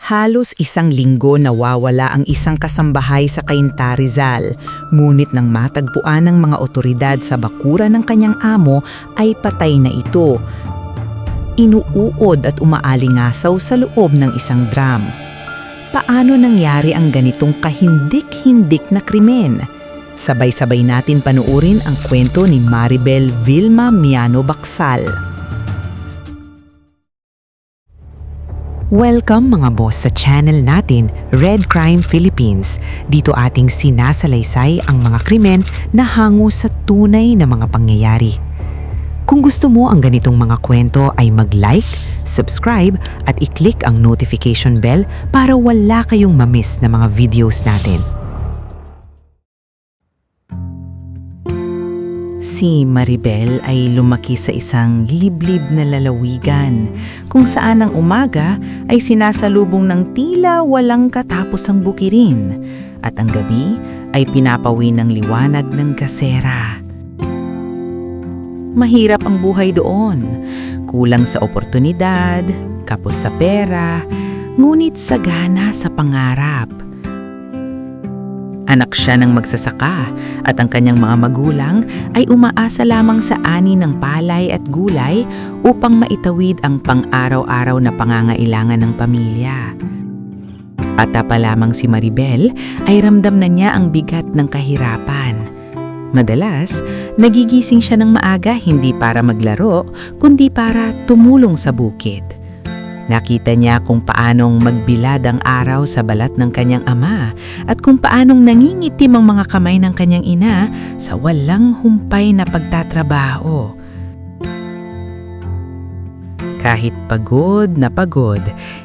Halos isang linggo nawawala ang isang kasambahay sa Cainta, Rizal. Ngunit nang matagpuan ng mga otoridad sa bakuran ng kanyang amo ay patay na ito. Inuuod at umaalingasaw sa loob ng isang drum. Paano nangyari ang ganitong kahindik-hindik na krimen? Sabay-sabay natin panuurin ang kwento ni Maribel Vilma Miano Bacsal. Welcome mga boss sa channel natin, Red Crime Philippines. Dito ating sinasalaysay ang mga krimen na hango sa tunay na mga pangyayari. Kung gusto mo ang ganitong mga kwento ay mag-like, subscribe at i-click ang notification bell para wala kayong ma-miss na mga videos natin. Si Maribel ay lumaki sa isang liblib na lalawigan kung saan ang umaga ay sinasalubong ng tila walang katapusang bukirin at ang gabi ay pinapawi ng liwanag ng kasera. Mahirap ang buhay doon, kulang sa oportunidad, kapos sa pera, ngunit sagana sa pangarap. Anak siya ng magsasaka at ang kanyang mga magulang ay umaasa lamang sa ani ng palay at gulay upang maitawid ang pang-araw-araw na pangangailangan ng pamilya. Bata pa lamang si Maribel ay ramdam na niya ang bigat ng kahirapan. Madalas, nagigising siya ng maaga hindi para maglaro kundi para tumulong sa bukid. Nakita niya kung paanong magbilad ang araw sa balat ng kanyang ama at kung paanong nangingitim ang mga kamay ng kanyang ina sa walang humpay na pagtatrabaho. Kahit pagod,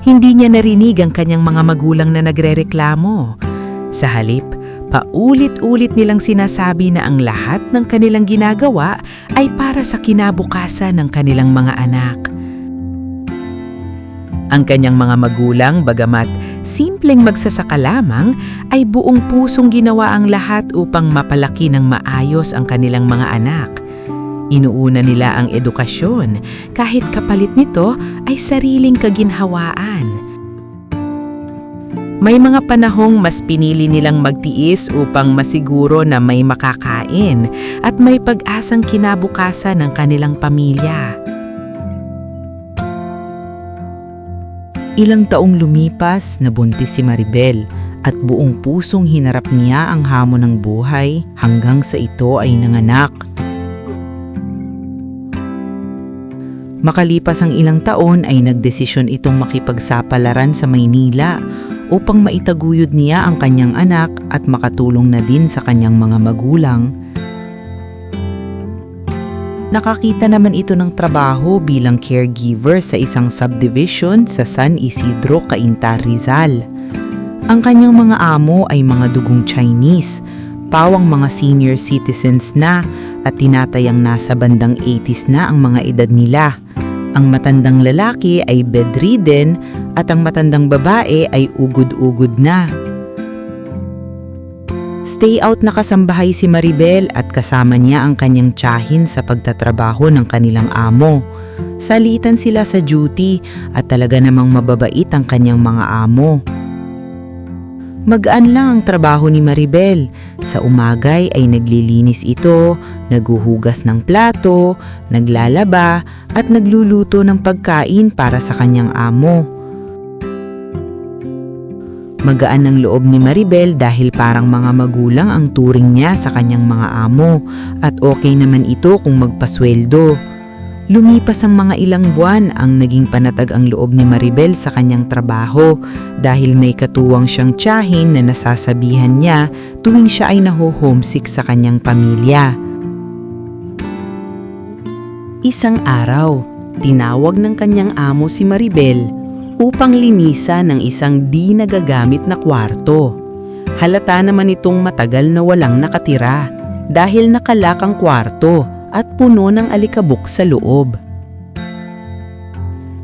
hindi niya narinig ang kanyang mga magulang na nagrereklamo. Sa halip, paulit-ulit nilang sinasabi na ang lahat ng kanilang ginagawa ay para sa kinabukasan ng kanilang mga anak. Ang kanyang mga magulang, bagamat simpleng magsasaka lamang, ay buong pusong ginawa ang lahat upang mapalaki ng maayos ang kanilang mga anak. Inuuna nila ang edukasyon, kahit kapalit nito ay sariling kaginhawaan. May mga panahong mas pinili nilang magtiis upang masiguro na may makakain at may pag-asang kinabukasan ng kanilang pamilya. Ilang taong lumipas, nabuntis si Maribel at buong pusong hinarap niya ang hamon ng buhay hanggang sa ito ay nanganak. Makalipas ang ilang taon ay nagdesisyon itong makipagsapalaran sa Maynila upang maitaguyod niya ang kanyang anak at makatulong na din sa kanyang mga magulang. Nakakita naman ito ng trabaho bilang caregiver sa isang subdivision sa San Isidro, Cainta, Rizal. Ang kanyang mga amo ay mga dugong Chinese, pawang mga senior citizens na at tinatayang nasa bandang 80s na ang mga edad nila. Ang matandang lalaki ay bedridden at ang matandang babae ay ugod-ugod na. Stay out na kasambahay si Maribel at kasama niya ang kanyang tiyahin sa pagtatrabaho ng kanilang amo. Salitan sila sa duty at talaga namang mababait ang kanyang mga amo. Magaan lang ang trabaho ni Maribel. Sa umagay ay naglilinis ito, naghuhugas ng plato, naglalaba at nagluluto ng pagkain para sa kanyang amo. Magaan ang loob ni Maribel dahil parang mga magulang ang turing niya sa kanyang mga amo at okay naman ito kung magpasweldo. Lumipas ang mga ilang buwan ang naging panatag ang loob ni Maribel sa kanyang trabaho dahil may katuwang siyang tiyahin na nasasabihan niya tuwing siya ay naho-homesick sa kanyang pamilya. Isang araw, tinawag ng kanyang amo si Maribel upang linisan ng isang di nagagamit na kwarto. Halata naman itong matagal na walang nakatira dahil nakalak ang kwarto at puno ng alikabok sa loob.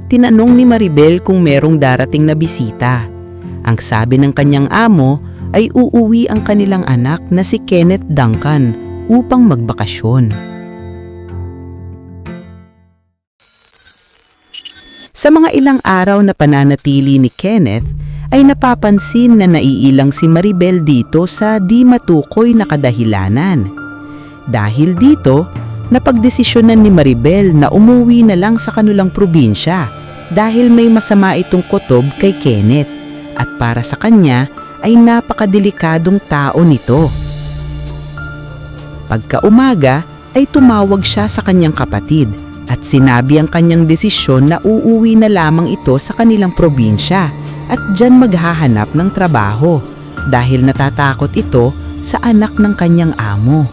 Tinanong ni Maribel kung merong darating na bisita. Ang sabi ng kanyang amo ay uuwi ang kanilang anak na si Kenneth Duncan upang magbakasyon. Sa mga ilang araw na pananatili ni Kenneth, ay napapansin na naiilang si Maribel dito sa di matukoy na kadahilanan. Dahil dito, napagdesisyonan ni Maribel na umuwi na lang sa kanilang probinsya dahil may masama itong kutob kay Kenneth at para sa kanya ay napakadelikadong tao nito. Pagkaumaga ay tumawag siya sa kanyang kapatid at sinabi ang kanyang desisyon na uuwi na lamang ito sa kanilang probinsya at diyan maghahanap ng trabaho dahil natatakot ito sa anak ng kanyang amo.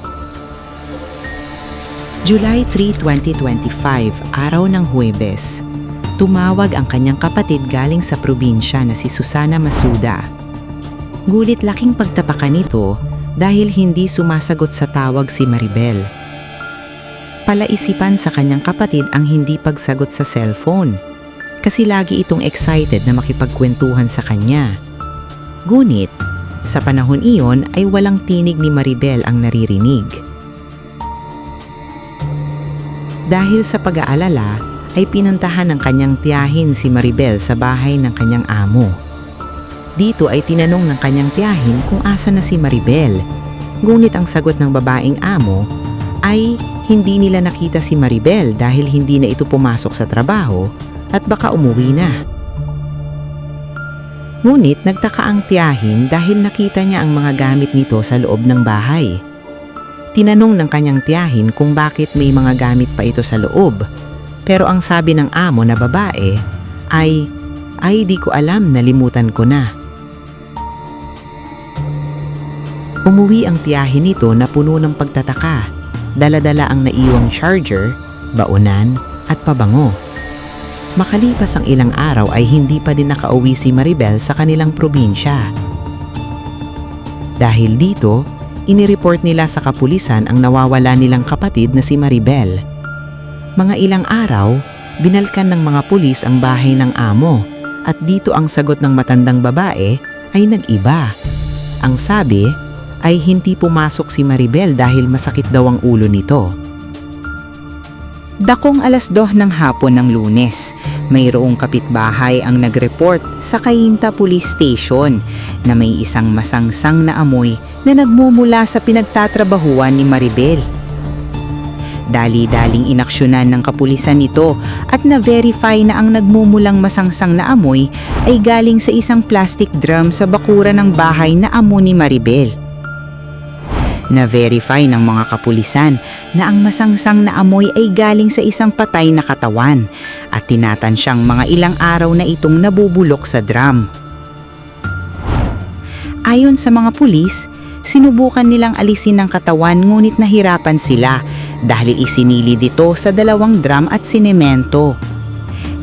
July 3, 2025, araw ng Huwebes. Tumawag ang kanyang kapatid galing sa probinsya na si Susana Masuda. Gulit laking pagtapakan nito dahil hindi sumasagot sa tawag si Maribel. Palaisipan sa kanyang kapatid ang hindi pagsagot sa cellphone kasi lagi itong excited na makipagkwentuhan sa kanya. Ngunit, sa panahon iyon ay walang tinig ni Maribel ang naririnig. Dahil sa pag-aalala, ay pinuntahan ng kanyang tiyahin si Maribel sa bahay ng kanyang amo. Dito ay tinanong ng kanyang tiyahin kung asa na si Maribel. Ngunit ang sagot ng babaeng amo ay hindi nila nakita si Maribel dahil hindi na ito pumasok sa trabaho at baka umuwi na. Ngunit nagtaka ang tiyahin dahil nakita niya ang mga gamit nito sa loob ng bahay. Tinanong ng kanyang tiyahin kung bakit may mga gamit pa ito sa loob. Pero ang sabi ng amo na babae ay di ko alam, nalimutan ko na. Umuwi ang tiyahin nito na puno ng pagtataka. Dala-dala ang naiwang charger, baonan at pabango. Makalipas ang ilang araw ay hindi pa din nakauwi si Maribel sa kanilang probinsya. Dahil dito, inireport nila sa kapulisan ang nawawala nilang kapatid na si Maribel. Mga ilang araw, binalkan ng mga pulis ang bahay ng amo at dito ang sagot ng matandang babae ay nag-iba. Ang sabi ay hindi pumasok si Maribel dahil masakit daw ang ulo nito. Dakong 2:00 ng hapon ng Lunes, mayroong kapitbahay ang nag-report sa Cainta Police Station na may isang masangsang na amoy na nagmumula sa pinagtatrabahuan ni Maribel. Dali-daling inaksyonan ng kapulisan nito at na-verify na ang nagmumulang masangsang na amoy ay galing sa isang plastic drum sa bakuran ng bahay na amo ni Maribel. Na-verify ng mga kapulisan na ang masangsang na amoy ay galing sa isang patay na katawan at tinatansyang mga ilang araw na itong nabubulok sa drum. Ayon sa mga pulis, sinubukan nilang alisin ang katawan ngunit nahirapan sila dahil isinilid ito sa 2 drum at sinemento.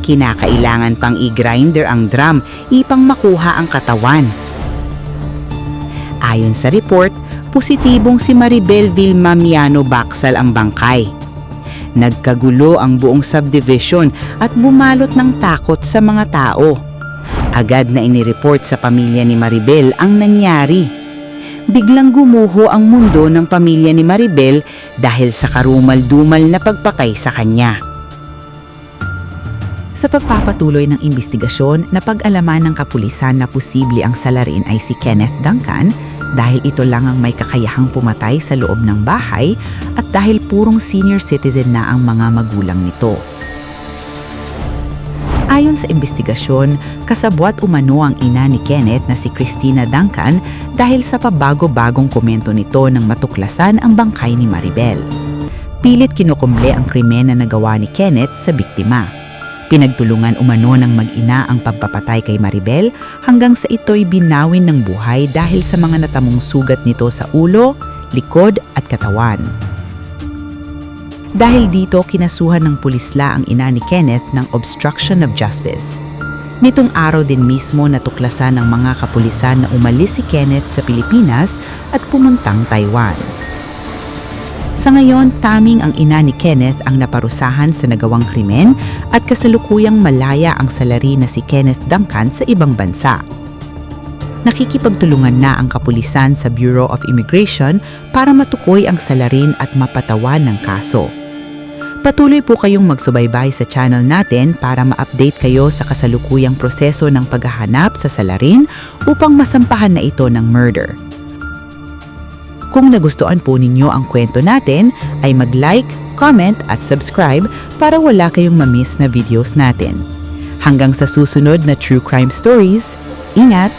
Kinakailangan pang i-grinder ang drum ipang makuha ang katawan. Ayon sa report, positibong si Maribel Vilma Miano Bacsal ang bangkay. Nagkagulo ang buong subdivision at bumalot ng takot sa mga tao. Agad na inireport sa pamilya ni Maribel ang nangyari. Biglang gumuho ang mundo ng pamilya ni Maribel dahil sa karumal-dumal na pagpakay sa kanya. Sa pagpapatuloy ng investigasyon, napag-alaman ng kapulisan na posible ang salarin ay si Kenneth Duncan dahil ito lang ang may kakayahang pumatay sa loob ng bahay at dahil purong senior citizen na ang mga magulang nito. Ayon sa investigasyon, kasabwat umano ang ina ni Kenneth na si Christina Duncan dahil sa pabago-bagong komento nito nang matuklasan ang bangkay ni Maribel. Pilit kinukumble ang krimen na nagawa ni Kenneth sa biktima. Pinagtulungan umano ng mag-ina ang pagpapatay kay Maribel hanggang sa ito'y binawin ng buhay dahil sa mga natamong sugat nito sa ulo, likod at katawan. Dahil dito, kinasuhan ng pulisla ang ina ni Kenneth ng obstruction of justice. Nitong araw din mismo natuklasan ng mga kapulisan na umalis si Kenneth sa Pilipinas at pumuntang Taiwan. Sa ngayon, tanging ang ina ni Kenneth ang naparusahan sa nagawang krimen at kasalukuyang malaya ang salari na si Kenneth Duncan sa ibang bansa. Nakikipagtulungan na ang kapulisan sa Bureau of Immigration para matukoy ang salarin at mapatawan ng kaso. Patuloy po kayong magsubaybay sa channel natin para ma-update kayo sa kasalukuyang proseso ng paghahanap sa salarin upang masampahan na ito ng murder. Kung nagustuhan po ninyo ang kwento natin, ay mag-like, comment at subscribe para wala kayong ma-miss na videos natin. Hanggang sa susunod na True Crime Stories, ingat!